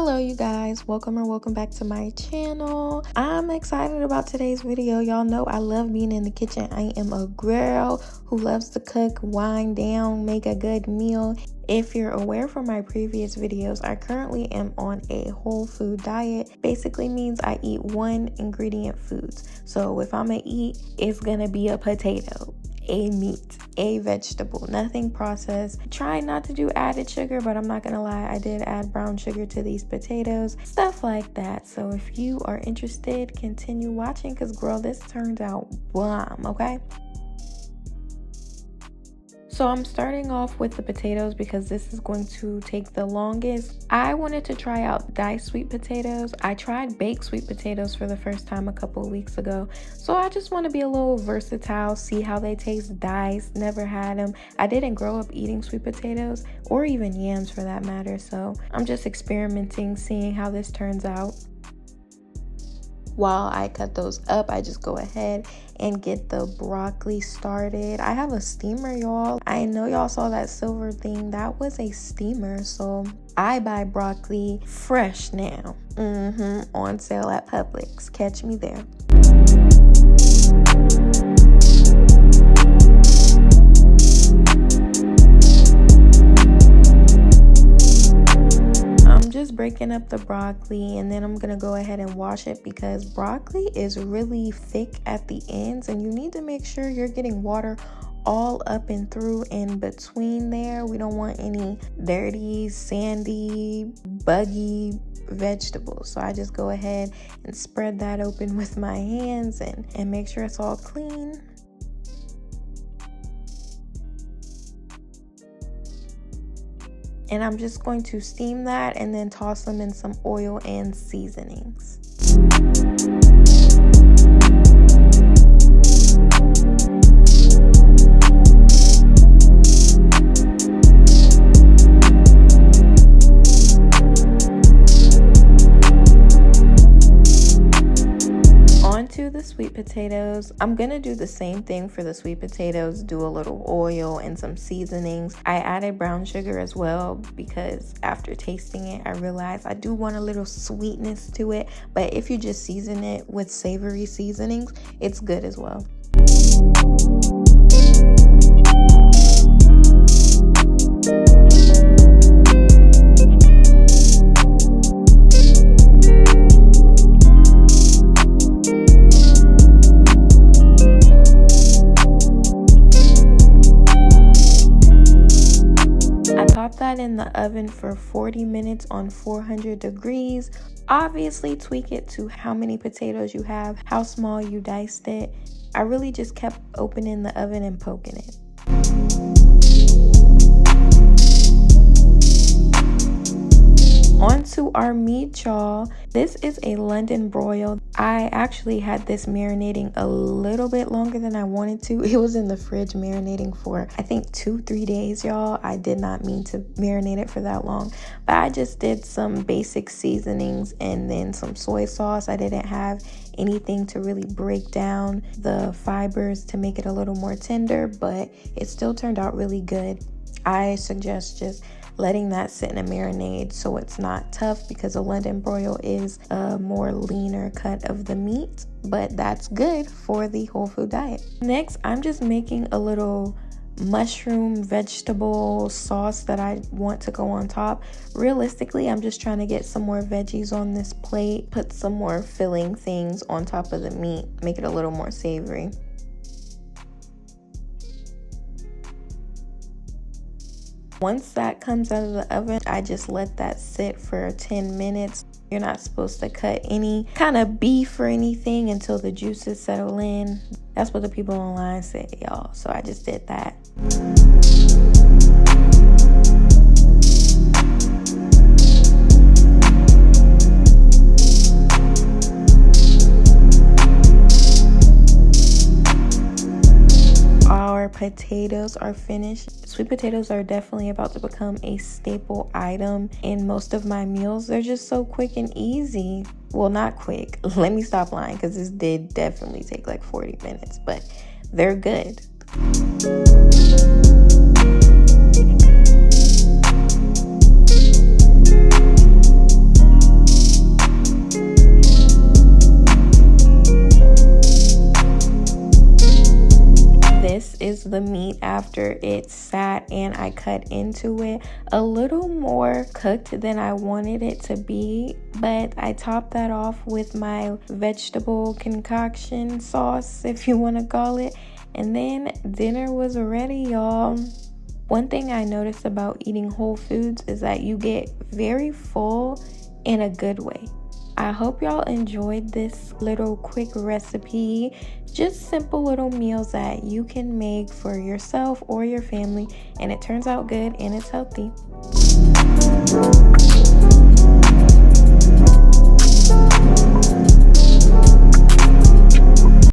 Hello you guys, welcome back to my channel. I'm excited about today's video. Y'all know I love being in the kitchen. I am a girl who loves to cook, wind down, make a good meal. If you're aware from my previous videos, I currently am on a whole food diet. Basically means I eat one ingredient foods. So if I'm gonna eat, it's gonna be a potato, a meat, a vegetable, nothing processed. Try not to do added sugar, but I'm not gonna lie, I did add brown sugar to these potatoes, stuff like that. So if you are interested, continue watching, because girl, this turns out bomb, okay? So I'm starting off with the potatoes because this is going to take the longest. I wanted to try out diced sweet potatoes. I tried baked sweet potatoes for the first time a couple of weeks ago. So I just want to be a little versatile, see how they taste diced. Never had them. I didn't grow up eating sweet potatoes or even yams for that matter. So I'm just experimenting, seeing how this turns out. While I cut those up, I just go ahead and get the broccoli started. I have a steamer, y'all. I know y'all saw that silver thing. That was a steamer. So I buy broccoli fresh now. On sale at Publix. Catch me there. Just breaking up the broccoli, and then I'm gonna go ahead and wash it because broccoli is really thick at the ends, and you need to make sure you're getting water all up and through in between there. We don't want any dirty, sandy, buggy vegetables. So I just go ahead and spread that open with my hands and make sure it's all clean. And I'm just going to steam that and then toss them in some oil and seasonings. Onto the sweet potatoes. I'm gonna do the same thing for the sweet potatoes, do a little oil and some seasonings. I added brown sugar as well because after tasting it, I realized I do want a little sweetness to it, but if you just season it with savory seasonings, it's good as well. That in the oven for 40 minutes on 400 degrees. Obviously tweak it to how many potatoes you have, how small you diced it. I really just kept opening the oven and poking it. Onto our meat, y'all. This is a London broil. I actually had this marinating a little bit longer than I wanted to. It was in the fridge marinating for I think 2-3 days, y'all. I did not mean to marinate it for that long, but I just did some basic seasonings and then some soy sauce. I didn't have anything to really break down the fibers to make it a little more tender, but it still turned out really good. I suggest just letting that sit in a marinade so it's not tough, because a London broil is a more leaner cut of the meat, but that's good for the whole food diet. Next, I'm just making a little mushroom vegetable sauce that I want to go on top. Realistically, I'm just trying to get some more veggies on this plate, put some more filling things on top of the meat, make it a little more savory. Once that comes out of the oven, I just let that sit for 10 minutes. You're not supposed to cut any kind of beef or anything until the juices settle in. That's what the people online say, y'all. So I just did that. Our potatoes are finished. Sweet potatoes are definitely about to become a staple item in most of my meals. They're just so quick and easy. Well, not quick. Let me stop lying, because this did definitely take like 40 minutes, but they're good. the meat after it sat and I cut into it a little more cooked than I wanted it to be, but I topped that off with my vegetable concoction sauce, if you want to call it, and then dinner was ready, y'all. One thing I noticed about eating whole foods is that you get very full in a good way. I hope y'all enjoyed this little quick recipe. Just simple little meals that you can make for yourself or your family, and it turns out good and it's healthy.